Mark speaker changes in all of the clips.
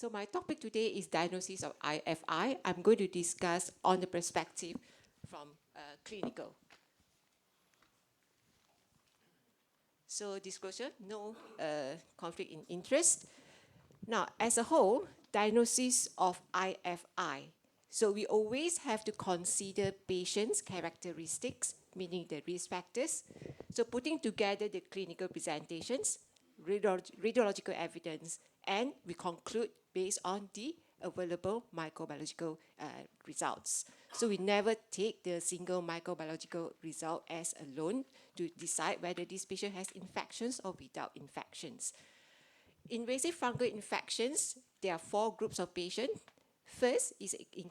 Speaker 1: So my topic today is diagnosis of IFI. I'm going to discuss on the perspective from clinical. So disclosure, no conflict in interest. Now, as a whole, diagnosis of IFI. So we always have to consider patients' characteristics, meaning the risk factors. So putting together the clinical presentations, radiological evidence, and we conclude based on the available microbiological results. So we never take the single microbiological result as alone to decide whether this patient has infections or without infections. Invasive fungal infections, there are 4 groups of patients. First is in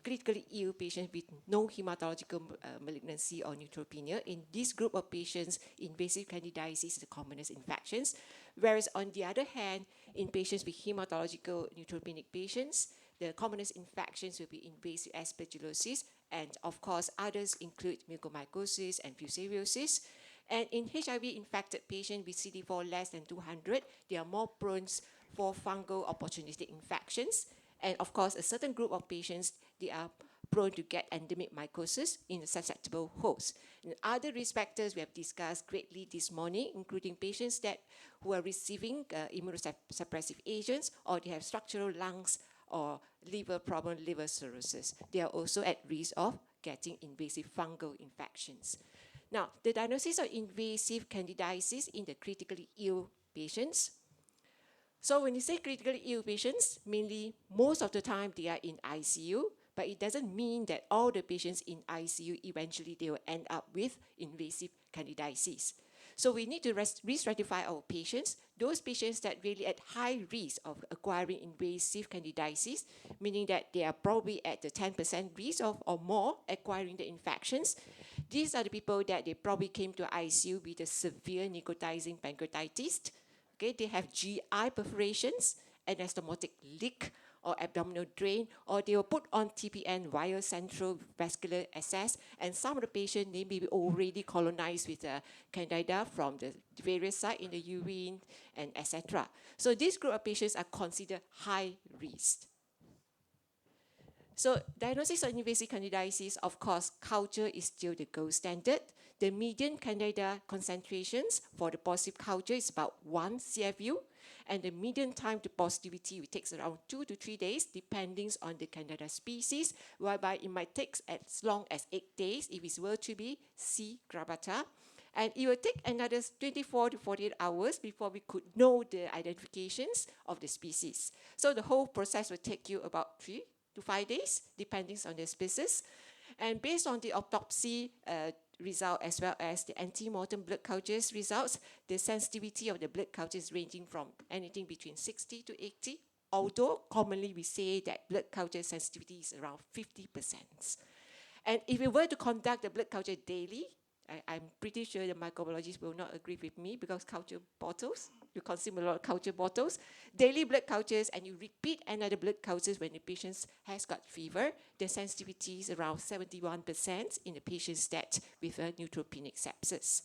Speaker 1: critically ill patients with no hematological malignancy or neutropenia. In this group of patients, invasive candidiasis is the commonest infections. Whereas on the other hand, in patients with hematological neutropenic patients, the commonest infections will be invasive aspergillosis, and of course, others include mucormycosis and fusariosis. And in HIV-infected patients with CD4 less than 200, they are more prone for fungal opportunistic infections. And of course, a certain group of patients, they are prone to get endemic mycosis in a susceptible host. And other risk factors we have discussed greatly this morning, including patients who are receiving immunosuppressive agents, or they have structural lungs or liver problem, liver cirrhosis. They are also at risk of getting invasive fungal infections. Now, the diagnosis of invasive candidiasis in the critically ill patients. So when you say critically ill patients, mainly most of the time they are in ICU, but it doesn't mean that all the patients in ICU eventually they will end up with invasive candidiasis. So we need to re-stratify our patients, those patients that really at high risk of acquiring invasive candidiasis, meaning that they are probably at the 10% risk of or more acquiring the infections. These are the people that they probably came to ICU with a severe necrotizing pancreatitis. Okay, they have GI perforations, anastomotic leak or abdominal drain, or they were put on TPN via central vascular access, and some of the patients, they may be already colonized with candida from the various sites in the urine and etc. So this group of patients are considered high risk. So diagnosis of invasive candidiasis, of course, culture is still the gold standard. The median candida concentrations for the positive culture is about 1 CFU, and the median time to positivity takes around 2 to 3 days, depending on the candida species, whereby it might take as long as 8 days if it were to be C. gravata. And it will take another 24 to 48 hours before we could know the identifications of the species. So the whole process will take you about 3 to 5 days, depending on the species. And based on the autopsy result as well as the antemortem blood cultures results, the sensitivity of the blood cultures ranging from anything between 60 to 80, although commonly we say that blood culture sensitivity is around 50%. And if we were to conduct the blood culture daily, I'm pretty sure the microbiologists will not agree with me because culture bottles, you consume a lot of culture bottles, daily blood cultures, and you repeat another blood cultures when the patient has got fever, the sensitivity is around 71% in the patients that with a neutropenic sepsis.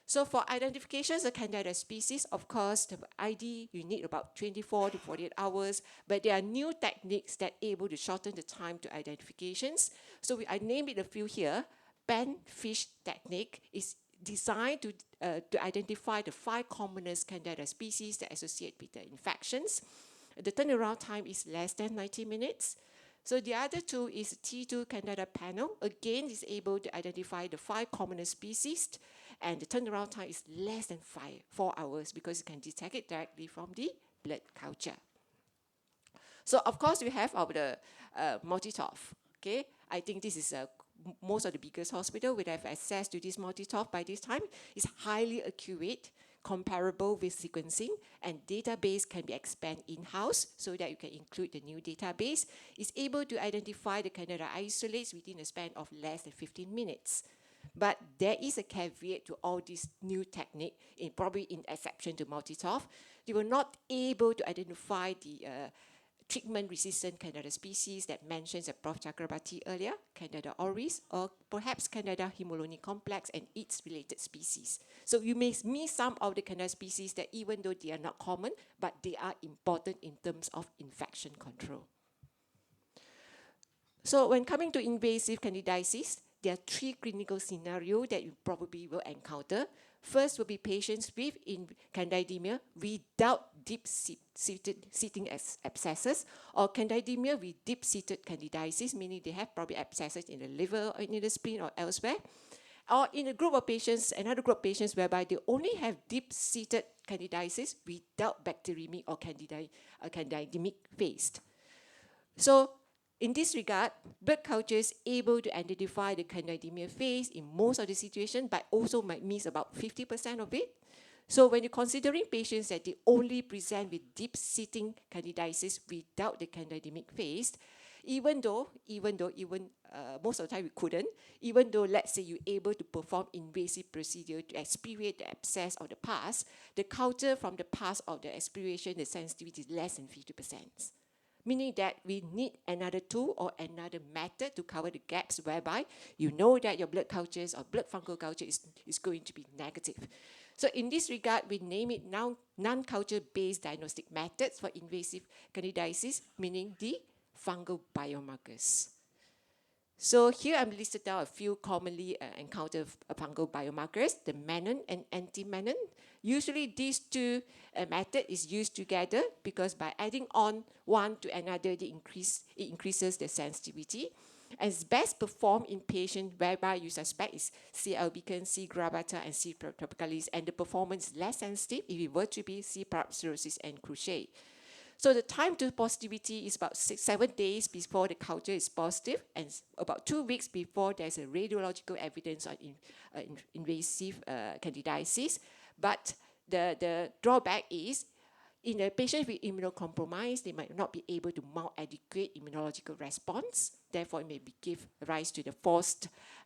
Speaker 1: So for identifications of candida species, of course, the ID, you need about 24 to 48 hours, but there are new techniques that are able to shorten the time to identifications. So I named it a few here. Pan-fish technique is designed to identify the 5 commonest candida species that associate with the infections. The turnaround time is less than 90 minutes. So the other tool is T2 candida panel. Again, is able to identify the 5 commonest species, and the turnaround time is less than 4 hours because you can detect it directly from the blood culture. So of course we have our multi-TOF. Okay, I think this is most of the biggest hospital would have access to this multi-TOF by this time. It's highly accurate, comparable with sequencing, and database can be expanded in-house so that you can include the new database. It's able to identify the candida isolates within a span of less than 15 minutes. But there is a caveat to all this new technique, probably in exception to multi-TOF. They were not able to identify the treatment-resistant Candida species that mentions a Prof. Chakrabarti earlier, Candida auris, or perhaps Candida hemoloni complex and its related species. So you may miss some of the Candida species that even though they are not common, but they are important in terms of infection control. So when coming to invasive candidiasis, there are three clinical scenarios that you probably will encounter. First will be patients with candidemia without deep-seated seating abscesses, or candidemia with deep-seated candidiasis, meaning they have probably abscesses in the liver or in the spleen or elsewhere. Or in a group of patients, another group of patients whereby they only have deep-seated candidiasis without bacteremic or candidemic phase. So in this regard, blood culture is able to identify the candidemia phase in most of the situations, but also might miss about 50% of it. So when you're considering patients that they only present with deep-sitting candidiasis without the candidemic phase, even though most of the time we couldn't, even though let's say you're able to perform invasive procedure to expirate the abscess of the pus, the culture from the pus of the expiration, the sensitivity is less than 50%. Meaning that we need another tool or another method to cover the gaps whereby you know that your blood cultures or blood fungal culture is going to be negative. So in this regard, we name it now non-culture-based diagnostic methods for invasive candidiasis, meaning the fungal biomarkers. So here I'm listed down a few commonly encountered fungal biomarkers, the Menon and anti-Menon. Usually these two methods is used together because by adding on one to another, it increases the sensitivity. And it's best performed in patients whereby you suspect is C. albicans, C. gravata, and C. tropicalis, and the performance is less sensitive if it were to be C. parapsirosis and Cruciate. So the time to positivity is about 7 days before the culture is positive and about 2 weeks before there's a radiological evidence on invasive candidiasis. But the drawback is in a patient with immunocompromised, they might not be able to mount adequate immunological response. Therefore, it may give rise to the false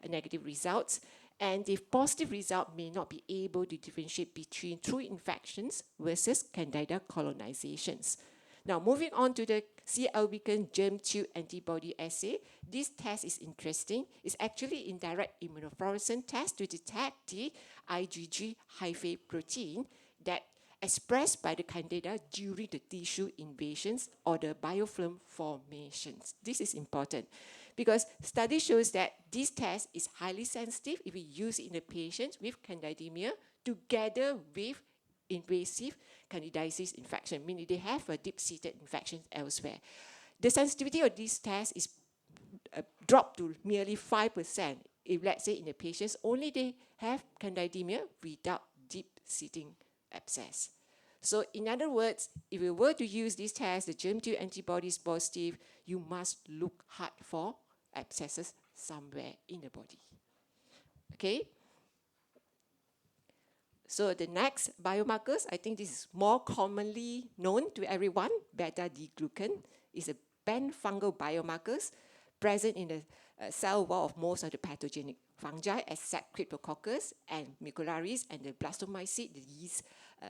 Speaker 1: negative results. And the positive result may not be able to differentiate between true infections versus candida colonizations. Now, moving on to the C. albicans germ-tube antibody assay, this test is interesting. It's actually indirect immunofluorescence test to detect the IgG hyphae protein that expressed by the candida during the tissue invasions or the biofilm formations. This is important because study shows that this test is highly sensitive if we use it in a patient with candidemia together with invasive candidiasis infection, meaning they have a deep-seated infection elsewhere. The sensitivity of this test is dropped to merely 5% if, let's say, in the patients only they have candidemia without deep-seating abscess. So in other words, if you were to use this test, the germ-tube antibody is positive, you must look hard for abscesses somewhere in the body. Okay? So the next biomarkers, I think this is more commonly known to everyone. Beta-D-glucan is a banned fungal biomarkers present in the cell wall of most of the pathogenic fungi except Cryptococcus and Mucolaris and the blastomycete, the yeast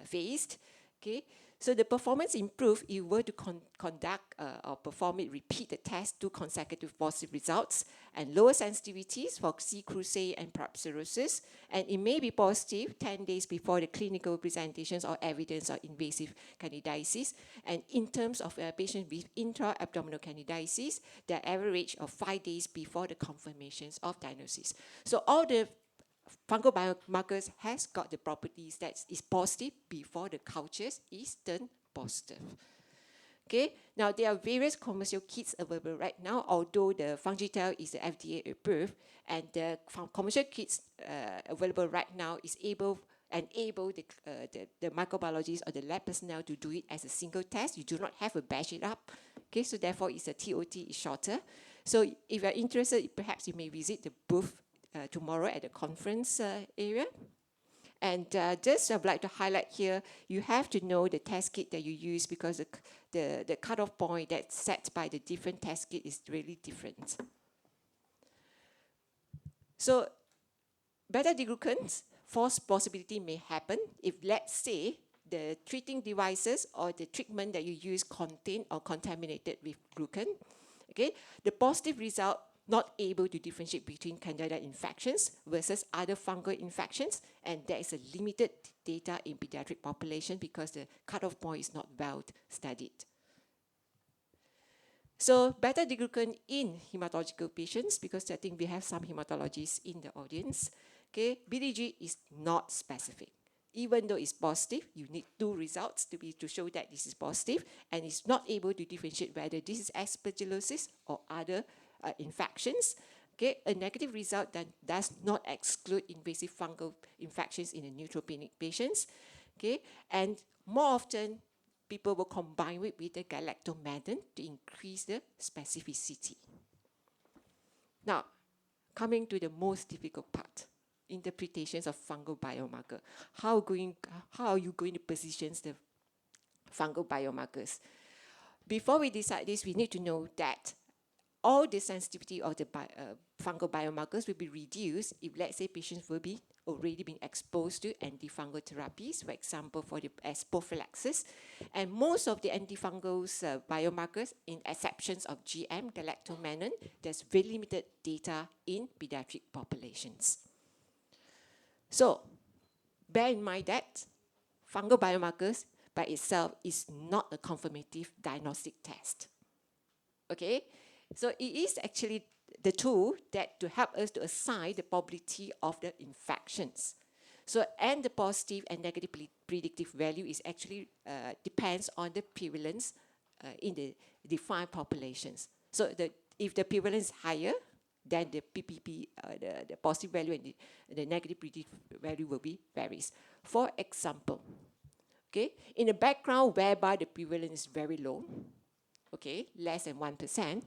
Speaker 1: phase. Okay, so the performance improved if you were to conduct or perform it, repeat the test, 2 consecutive positive results, and lower sensitivities for C. Cruciate and parapsirosis, and it may be positive 10 days before the clinical presentations or evidence of invasive candidiasis. And in terms of patients with intra-abdominal candidiasis, the average of 5 days before the confirmations of diagnosis. So all the fungal biomarkers has got the properties that is positive before the cultures is turned positive. Okay, now there are various commercial kits available right now, although the Fungitel is the FDA approved, and the commercial kits available right now is enable the microbiologists or the lab personnel to do it as a single test. You do not have to batch it up. Okay, so therefore it's a TOT is shorter. So if you're interested, perhaps you may visit the booth tomorrow at the conference area. And just I'd like to highlight here, you have to know the test kit that you use because the cutoff point that's set by the different test kit is really different. So beta-D-glucans, false possibility may happen if, let's say, the treating devices or the treatment that you use contain or contaminated with glucan. Okay, the positive result not able to differentiate between candida infections versus other fungal infections, and there is a limited data in pediatric population because the cutoff point is not well studied. So beta-glucan in hematological patients, because I think we have some hematologists in the audience, okay, BDG is not specific. Even though it's positive, you need 2 results to show that this is positive, and it's not able to differentiate whether this is aspergillosis or other infections. Okay, a negative result that does not exclude invasive fungal infections in the neutropenic patients. Okay, and more often, people will combine it with the galactomannan to increase the specificity. Now, coming to the most difficult part, interpretations of fungal biomarker. How are you going to position the fungal biomarkers? Before we decide this, we need to know that all the sensitivity of the fungal biomarkers will be reduced if, let's say, patients will be already been exposed to antifungal therapies, for example, as prophylaxis. And most of the antifungal biomarkers, in exceptions of GM, galactomannan, there's very limited data in pediatric populations. So, bear in mind that fungal biomarkers by itself is not a confirmative diagnostic test. Okay? So it is actually the tool that to help us to assign the probability of the infections. So, and the positive and negative predictive value is actually depends on the prevalence in the defined populations. So if the prevalence is higher, then the PPP, the positive value and the negative predictive value will be varies. For example, okay, in a background whereby the prevalence is very low, okay, less than 1%,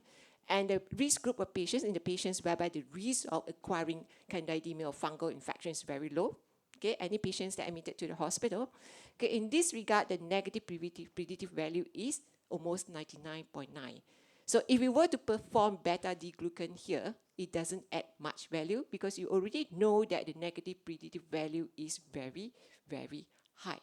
Speaker 1: and the risk group of patients, in the patients whereby the risk of acquiring candidemia or fungal infection is very low, okay, any patients that are admitted to the hospital, okay, in this regard, the negative predictive value is almost 99.9. So if we were to perform beta-D-glucan here, it doesn't add much value because you already know that the negative predictive value is very, very high.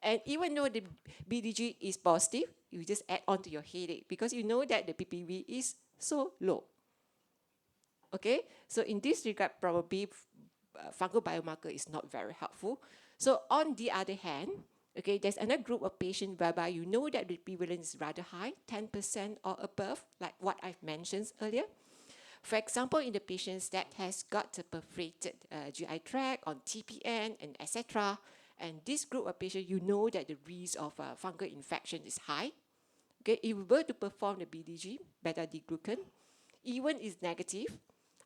Speaker 1: And even though the BDG is positive, you just add on to your headache because you know that the PPV is so low. Okay, so in this regard, probably fungal biomarker is not very helpful. So on the other hand, okay, there's another group of patients whereby you know that the prevalence is rather high, 10% or above, like what I've mentioned earlier. For example, in the patients that has got a perforated GI tract on TPN and etc., and this group of patients, you know that the risk of fungal infection is high. Okay, if we were to perform the BDG, beta-D-glucan, even is negative,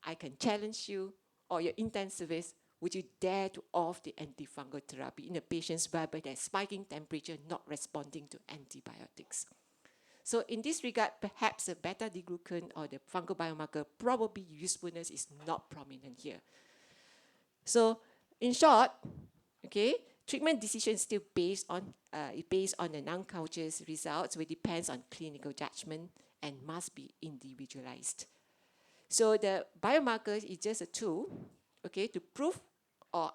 Speaker 1: I can challenge you or your intensivist, would you dare to off the antifungal therapy in the patients whereby they're spiking temperature, not responding to antibiotics? So in this regard, perhaps the beta-D-glucan or the fungal biomarker probably usefulness is not prominent here. So in short, okay, treatment decision is still based on the non-cultures results, which depends on clinical judgment and must be individualized. So the biomarker is just a tool, okay, to prove or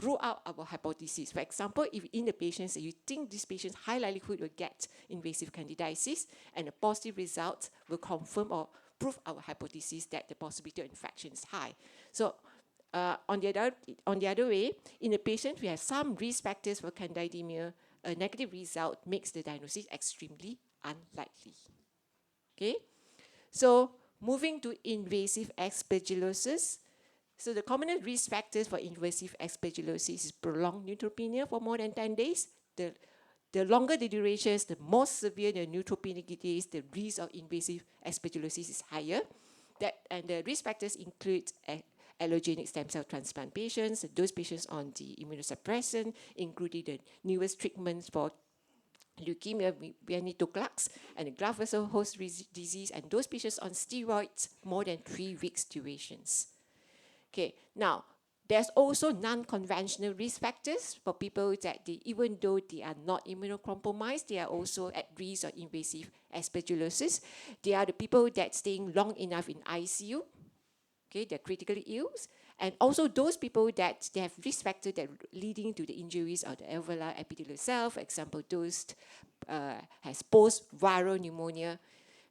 Speaker 1: rule out our hypothesis. For example, if in the patients you think this patient's high likelihood will get invasive candidiasis, and a positive result will confirm or prove our hypothesis that the possibility of infection is high. So on the other way, in the patient we have some risk factors for candidemia, a negative result makes the diagnosis extremely unlikely. Okay, so moving to invasive aspergillosis. So the common risk factors for invasive aspergillosis is prolonged neutropenia for more than 10 days. The longer the durations, the more severe the neutropenic days, the risk of invasive aspergillosis is higher. And the risk factors include allogeneic stem cell transplant patients, those patients on the immunosuppressant, including the newest treatments for leukemia, venetoclax, and graft versus host disease, and those patients on steroids more than 3 weeks durations. Okay, now there's also non-conventional risk factors for people that even though they are not immunocompromised, they are also at risk of invasive aspergillosis. They are the people that staying long enough in ICU. Okay, they're critically ill, And also those people that they have risk factor that leading to the injuries of the alveolar epithelial cell, for example, those has post-viral pneumonia,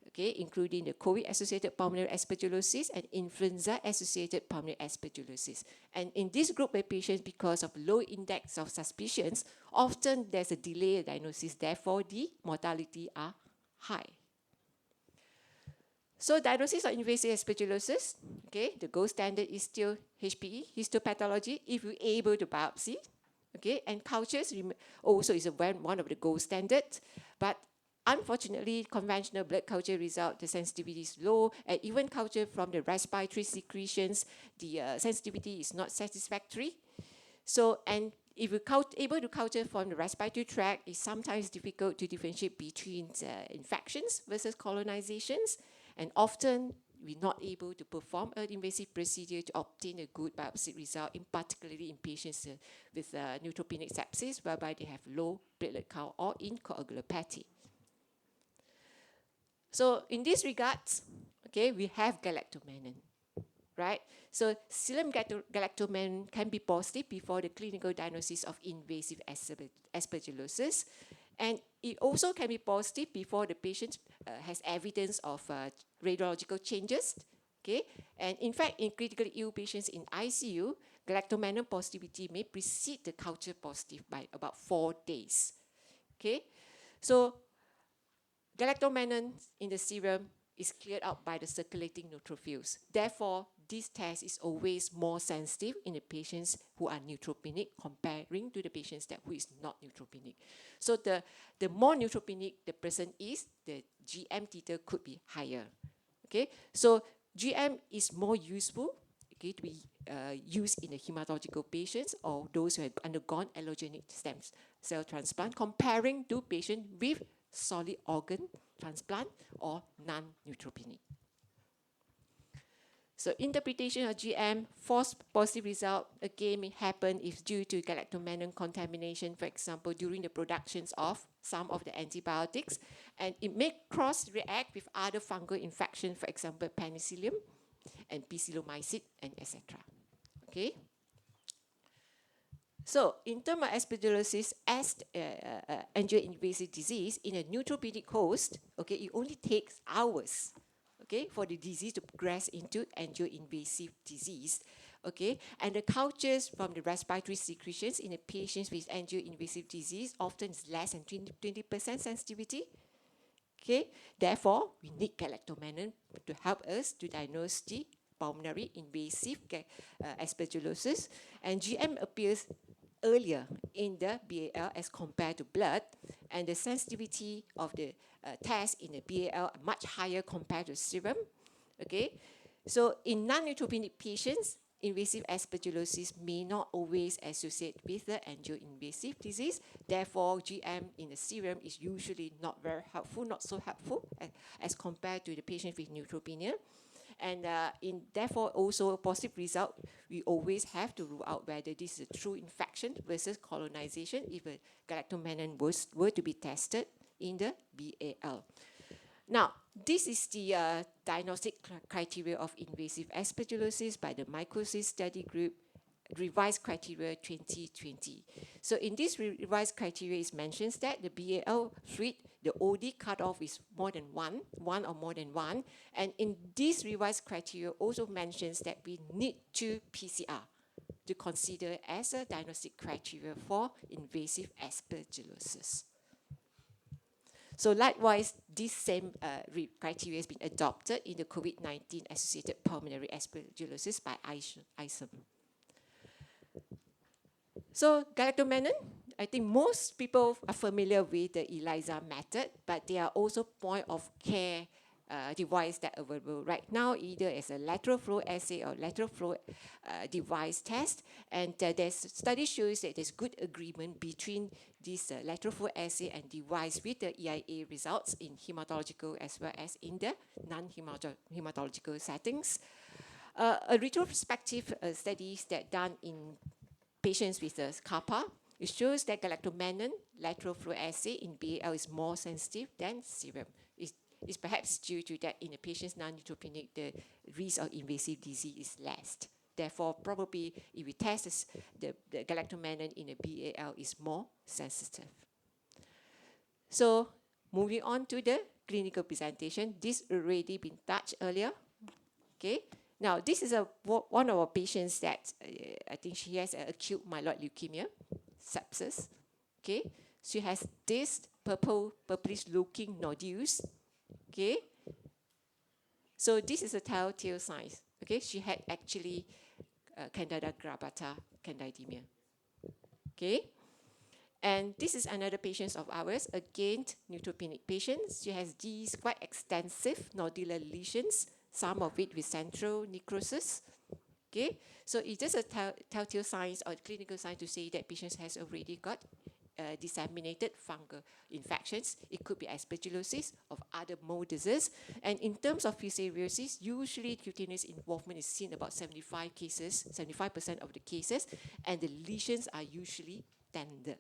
Speaker 1: okay, including the COVID-associated pulmonary aspergillosis and influenza-associated pulmonary aspergillosis. And in this group of patients, because of low index of suspicions, often there's a delayed diagnosis, therefore the mortality are high. So diagnosis of invasive aspergillosis, okay, the gold standard is still HPE, histopathology, if you're able to biopsy, okay, and cultures also is one of the gold standards, but unfortunately, conventional blood culture result, the sensitivity is low, and even culture from the respiratory secretions, the sensitivity is not satisfactory. So, and if you're able to culture from the respiratory tract, it's sometimes difficult to differentiate between infections versus colonizations, and often we're not able to perform an invasive procedure to obtain a good biopsy result, in particularly in patients with neutropenic sepsis, whereby they have low platelet count or in coagulopathy. So in this regards, okay, we have galactomannan, right? So serum galactomannan can be positive before the clinical diagnosis of invasive aspergillosis, and it also can be positive before the patient has evidence of radiological changes, okay? And in fact, in critically ill patients in ICU, galactomannan positivity may precede the culture positive by about 4 days, okay? So galactomannan in the serum is cleared out by the circulating neutrophils. Therefore, this test is always more sensitive in the patients who are neutropenic comparing to the patients who is not neutropenic. So the more neutropenic the person is, the GM titer could be higher. Okay, so GM is more useful, okay, to be used in the hematological patients or those who have undergone allogeneic stem cell transplant, comparing to patients with solid organ transplant or non-neutropenic. So interpretation of GM, false positive result, again, may happen if due to galactomannan contamination, for example, during the productions of some of the antibiotics, and it may cross-react with other fungal infections, for example, penicillium and bacillomyces, and etc. Okay? So, in terms of aspergillosis as angioinvasive disease in a neutropenic host, okay, it only takes hours, okay, for the disease to progress into angioinvasive disease, okay, and the cultures from the respiratory secretions in the patients with angioinvasive disease often is less than 20% sensitivity, okay. Therefore, we need galactomannan to help us to diagnose the pulmonary invasive aspergillosis, and GM appears earlier in the BAL as compared to blood, and the sensitivity of the test in the BAL are much higher compared to serum. Okay, so in non-neutropenic patients, invasive aspergillosis may not always associate with the angioinvasive disease. Therefore, GM in the serum is usually not very helpful, not so helpful as compared to the patient with neutropenia. And therefore, also a positive result, we always have to rule out whether this is a true infection versus colonization if a galactomannan were to be tested in the BAL. Now, this is the diagnostic criteria of invasive aspergillosis by the mycosis study group, revised criteria 2020. So in this revised criteria, it mentions that the BAL fluid, the OD cutoff is more than one or more than one. And in this revised criteria also mentions that we need 2 PCR to consider as a diagnostic criteria for invasive aspergillosis. So likewise, this same criteria has been adopted in the COVID-19 associated pulmonary aspergillosis by ISOM. So galactomannan, I think most people are familiar with the ELISA method, but there are also point of care device that are available right now, either as a lateral flow assay or lateral flow device test. And there's study shows that there's good agreement between this lateral flow assay and device with the EIA results in hematological as well as in the non-hematological settings. A retrospective studies that done in patients with CAPA, it shows that galactomannan lateral flow assay in BAL is more sensitive than serum. It's perhaps due to that in the patients non-neutropenic, the risk of invasive disease is less therefore probably if we test this, the galactomannan in a BAL is more sensitive. So moving on to the clinical presentation, this already been touched earlier. Okay, now this is one of our patients that I think she has acute myeloid leukemia, sepsis. Okay, she has this purplish looking nodules. Okay, so this is a telltale sign. Okay, she had actually Candida grabata candidemia. Okay, and this is another patient of ours, again neutropenic patient. She has these quite extensive nodular lesions, some of it with central necrosis. Okay, so it's just a telltale signs or clinical sign to say that patient has already got disseminated fungal infections. It could be aspergillosis of other mold disease. And in terms of fusariosis, usually cutaneous involvement is seen about 75% of the cases, and the lesions are usually tender.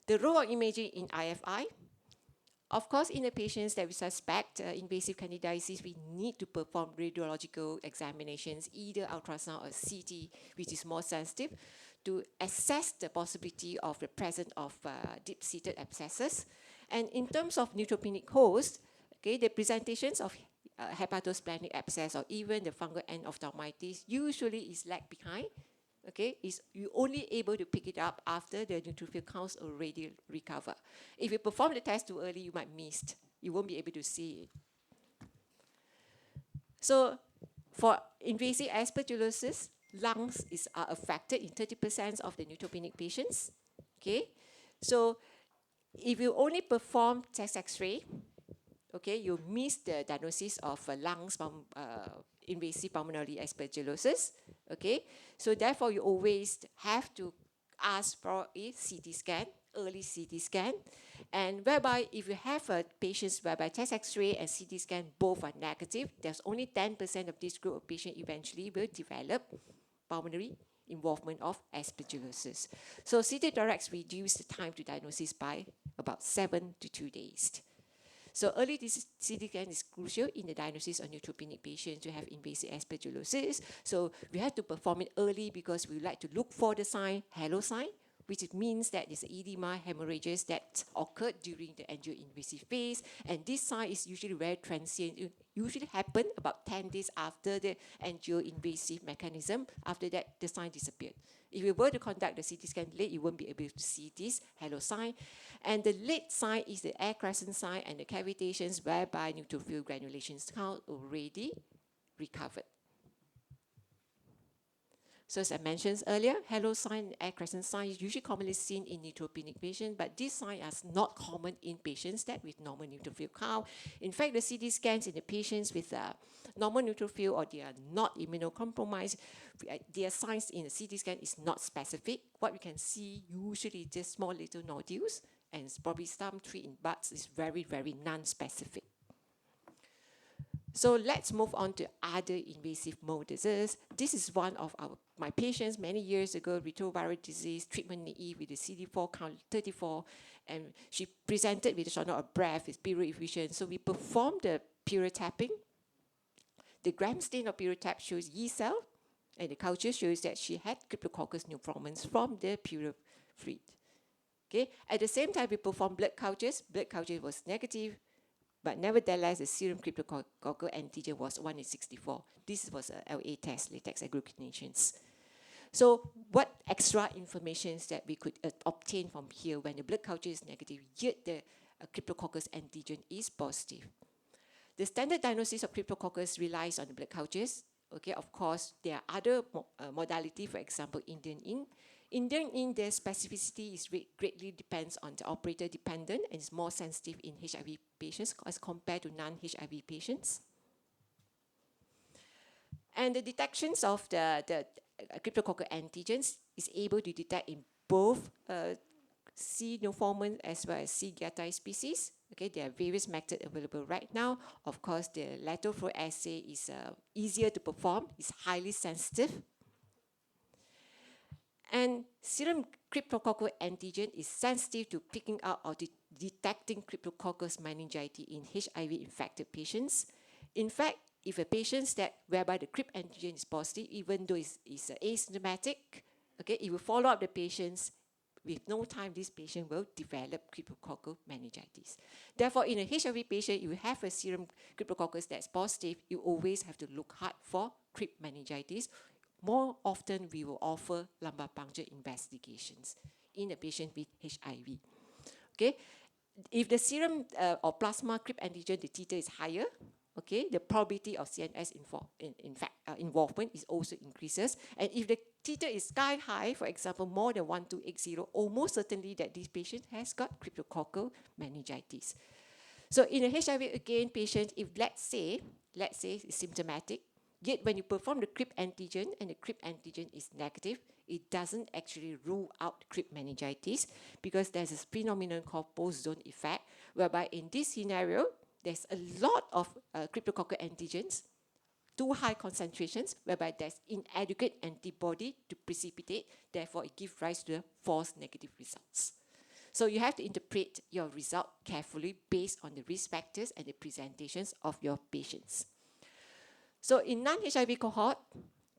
Speaker 1: The role of imaging in IFI. Of course, in the patients that we suspect invasive candidiasis, we need to perform radiological examinations, either ultrasound or CT, which is more sensitive, to assess the possibility of the presence of deep-seated abscesses. And in terms of neutropenic host, okay, the presentations of hepatosplenic abscess or even the fungal endophthalmitis usually is lag behind. Okay, is you only able to pick it up after the neutrophil counts already recover. If you perform the test too early, you might miss it. You won't be able to see it. So for invasive aspergillosis, lungs are affected in 30% of the neutropenic patients. Okay, so if you only perform chest X-ray, okay, you miss the diagnosis of invasive pulmonary aspergillosis. Okay, so therefore you always have to ask for a CT scan, early CT scan, and whereby if you have a patients whereby chest X-ray and CT scan both are negative, there's only 10% of this group of patients eventually will develop pulmonary involvement of aspergillosis. So CT thorax reduce the time to diagnosis by about 7 to 2 days. So early CT scan is crucial in the diagnosis of neutropenic patients who have invasive aspergillosis. So we have to perform it early because we like to look for the sign, halo sign, which means that there's edema, hemorrhages that occurred during the angioinvasive phase. And this sign is usually very transient. It usually happen about 10 days after the angioinvasive mechanism. After that, the sign disappeared. If you were to conduct the CT scan late, you won't be able to see this halo sign. And the late sign is the air crescent sign and the cavitations whereby neutrophil granulations count already recovered. So as I mentioned earlier, halo sign, air crescent sign is usually commonly seen in neutropenic patients, but these signs are not common in patients that with normal neutrophil count. In fact, the CT scans in the patients with normal neutrophil or they are not immunocompromised, their signs in the CT scan is not specific. What we can see usually just small little nodules and probably some tree in buds is very, very non-specific. So let's move on to other invasive mold disease. This is one of my patients many years ago, retroviral disease, treatment naive with the CD4 count 34, and she presented with a shortness of breath, with period effusion. So we performed the period tapping. The gram stain of period tap shows yeast cell, and the culture shows that she had Cryptococcus neoformans from the period fluid. Okay. At the same time, we performed blood cultures. Blood culture was negative, but nevertheless, the serum cryptococcal antigen was 1 in 64. This was a LA test, latex agglutinations. So what extra information that we could obtain from here when the blood culture is negative, yet the cryptococcus antigen is positive? The standard diagnosis of cryptococcus relies on the blood cultures. Okay, of course, there are other modalities, for example, Indian ink. Indian ink, their specificity is greatly depends on the operator dependent and is more sensitive in HIV patients as compared to non-HIV patients. And the detections of the cryptococcal antigens is able to detect in both C. neoformans as well as C. gatai species. Okay, there are various methods available right now. Of course, the lateral flow assay is easier to perform, it's highly sensitive. And serum cryptococcal antigen is sensitive to picking out or detecting Cryptococcus meningitis in HIV-infected patients. In fact, if a patient that whereby the CRIP antigen is positive, even though it's asymptomatic, okay, it will follow up the patients. With no time, this patient will develop cryptococcal meningitis. Therefore, in a HIV patient, you have a serum cryptococcus that's positive, you always have to look hard for CRIP meningitis. More often, we will offer lumbar puncture investigations in a patient with HIV. Okay, if the serum or plasma CRIP antigen, the titer is higher, okay, the probability of CNS involvement is also increases. And if the titer is sky high, for example, more than 1280, almost certainly that this patient has got cryptococcal meningitis. So in a HIV again patient, if let's say it's symptomatic, yet when you perform the CRIP antigen and the CRIP antigen is negative, it doesn't actually rule out CRIP meningitis because there's a phenomenon called post-zone effect, whereby in this scenario, there's a lot of cryptococcal antigens, too high concentrations, whereby there's inadequate antibody to precipitate, therefore it gives rise to false negative results. So you have to interpret your result carefully based on the risk factors and the presentations of your patients. So in non-HIV cohort,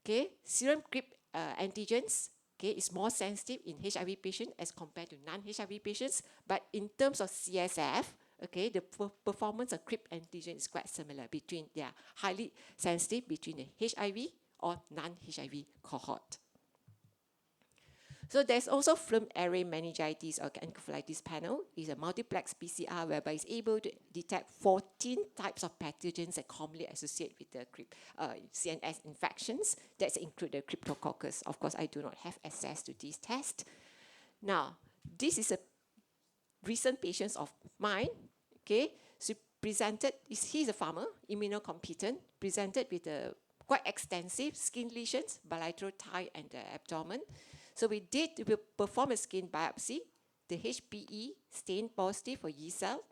Speaker 1: okay, serum CRIP antigens, okay, is more sensitive in HIV patients as compared to non-HIV patients. But in terms of CSF, okay, the performance of CRIP antigen is quite similar between, they are highly sensitive between the HIV or non-HIV cohort. So there's also film array meningitis or encephalitis panel. It's a multiplex PCR whereby it's able to detect 14 types of pathogens that commonly associate with the CNS infections. That include the cryptococcus. Of course, I do not have access to these tests. Now, this is a recent patient of mine. Okay, so presented, he's a farmer, immunocompetent, presented with a quite extensive skin lesions, bilateral thigh and the abdomen. So we perform a skin biopsy. The HPE stained positive for yeast cell.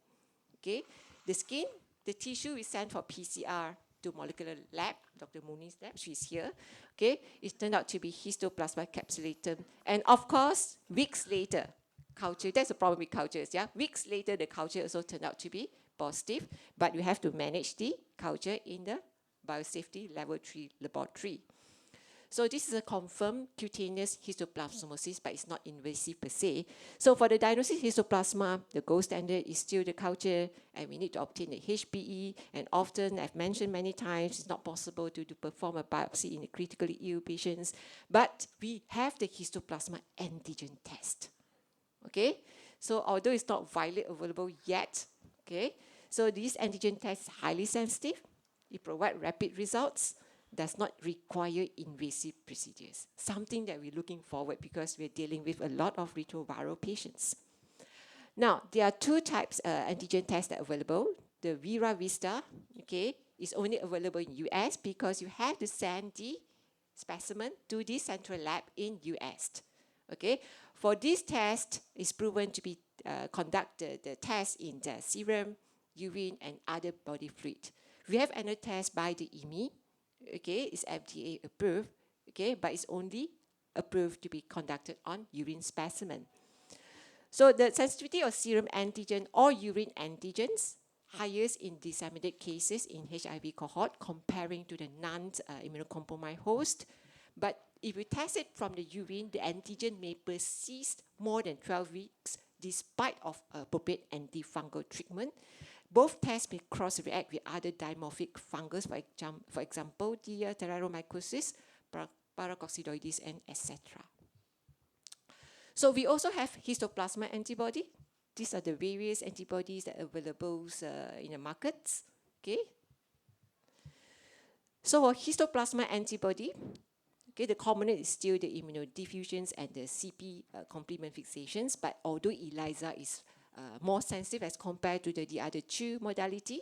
Speaker 1: Okay, the skin, the tissue we sent for PCR to molecular lab, Dr. Muni's lab, she's here. Okay, it turned out to be histoplasma capsulatum. And of course, weeks later, culture, that's the problem with cultures, yeah? Weeks later, the culture also turned out to be positive, but you have to manage the culture in the biosafety level 3 laboratory. So this is a confirmed cutaneous histoplasmosis, but it's not invasive per se. So for the diagnosis histoplasma, the gold standard is still the culture, and we need to obtain the HPE. And often, I've mentioned many times, it's not possible to perform a biopsy in the critically ill patients, but we have the histoplasma antigen test. Okay, so although it's not widely available yet, okay, so this antigen test is highly sensitive. It provides rapid results, does not require invasive procedures. Something that we're looking forward because we're dealing with a lot of retroviral patients. Now, there are two types antigen tests that are available. The Vera Vista, okay, is only available in US because you have to send the specimen to the central lab in US. Okay, for this test, it's proven to be conduct the test in the serum, urine, and other body fluid. We have another test by the IMI, okay, it's FDA approved, okay, but it's only approved to be conducted on urine specimen. So the sensitivity of serum antigen or urine antigens highest in disseminated cases in HIV cohort comparing to the non-immunocompromised host. But if we test it from the urine, the antigen may persist more than 12 weeks despite of appropriate antifungal treatment. Both tests may cross-react with other dimorphic fungus, for example, the Terraromycosis, Paracoccidoides, and etc. So we also have histoplasma antibody. These are the various antibodies that are available in the markets. Okay. So for histoplasma antibody, okay, the component is still the immunodiffusions and the CP complement fixations, but although ELISA is more sensitive as compared to the other two modality,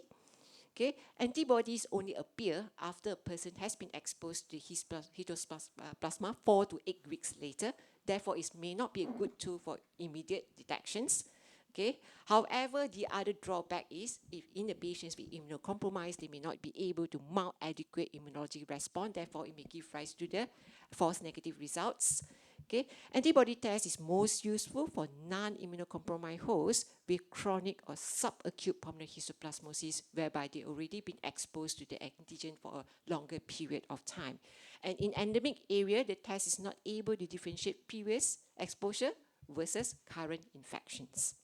Speaker 1: okay, antibodies only appear after a person has been exposed to histoplasma 4 to 8 weeks later. Therefore, it may not be a good tool for immediate detections. Okay. However, the other drawback is if in the patients with immunocompromised, they may not be able to mount adequate immunology response. Therefore, it may give rise to the false negative results. Okay, antibody test is most useful for non-immunocompromised hosts with chronic or subacute pulmonary histoplasmosis, whereby they already been exposed to the antigen for a longer period of time. And in endemic area, the test is not able to differentiate previous exposure versus current infections.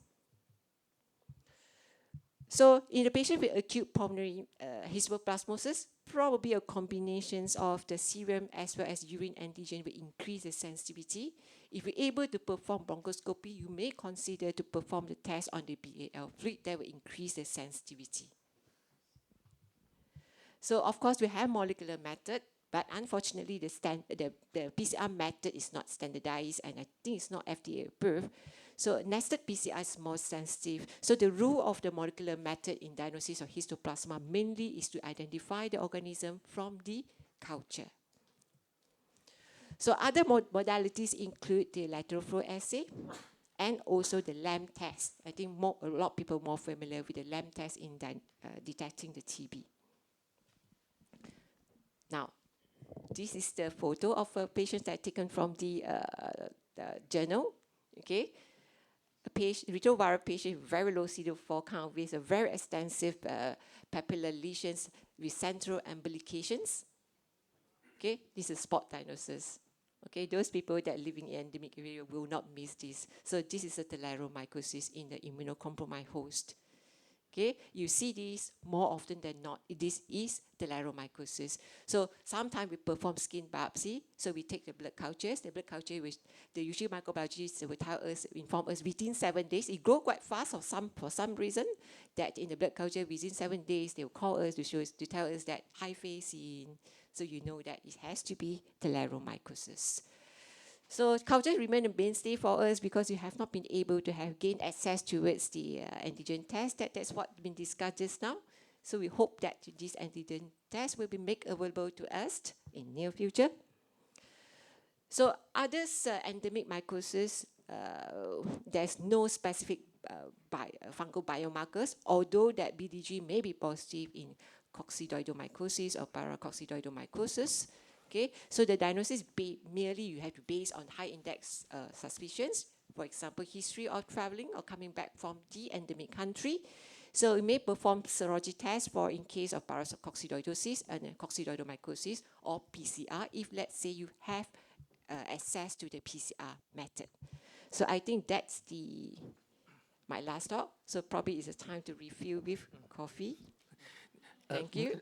Speaker 1: So in the patient with acute pulmonary histoplasmosis, probably a combination of the serum as well as urine antigen will increase the sensitivity. If you're able to perform bronchoscopy, you may consider to perform the test on the BAL fluid that will increase the sensitivity. So of course we have molecular method, but unfortunately the PCR method is not standardized and I think it's not FDA approved. So nested PCR is more sensitive. So the rule of the molecular method in diagnosis of histoplasma mainly is to identify the organism from the culture. So other modalities include the lateral flow assay and also the LAMP test. I think a lot of people are more familiar with the LAMP test in detecting the TB. Now, this is the photo of a patient that taken from the journal. Okay, a patient, retroviral patient, very low CD4 count with a very extensive papillary lesions with central umbilications. Okay, this is spot diagnosis. Okay, those people that living in endemic area will not miss this. So this is a tularomycosis in the immunocompromised host. Okay, you see this more often than not. This is tularomycosis. So sometimes we perform skin biopsy. So we take the blood cultures. The blood culture, which the usual microbiologists will tell us, inform us within 7 days. It grows quite fast for some reason. That in the blood culture within 7 days they will call us to tell us that IFIs seen. So you know that it has to be tularomycosis. So culture remain a mainstay for us because we have not been able to have gained access towards the antigen test. That's what's been discussed just now. So we hope that this antigen test will be made available to us in near future. So others endemic mycosis, there's no specific fungal biomarkers, although that BDG may be positive in coccidioidomycosis or paracoccidioidomycosis. Okay, so the diagnosis merely you have to base on high index suspicions, for example, history of traveling or coming back from the endemic country. So you may perform serology tests for in case of paracoccidioidosis and coccidioidomycosis or PCR if let's say you have access to the PCR method. So I think that's my last talk. So probably it's a time to refill with coffee. Thank you.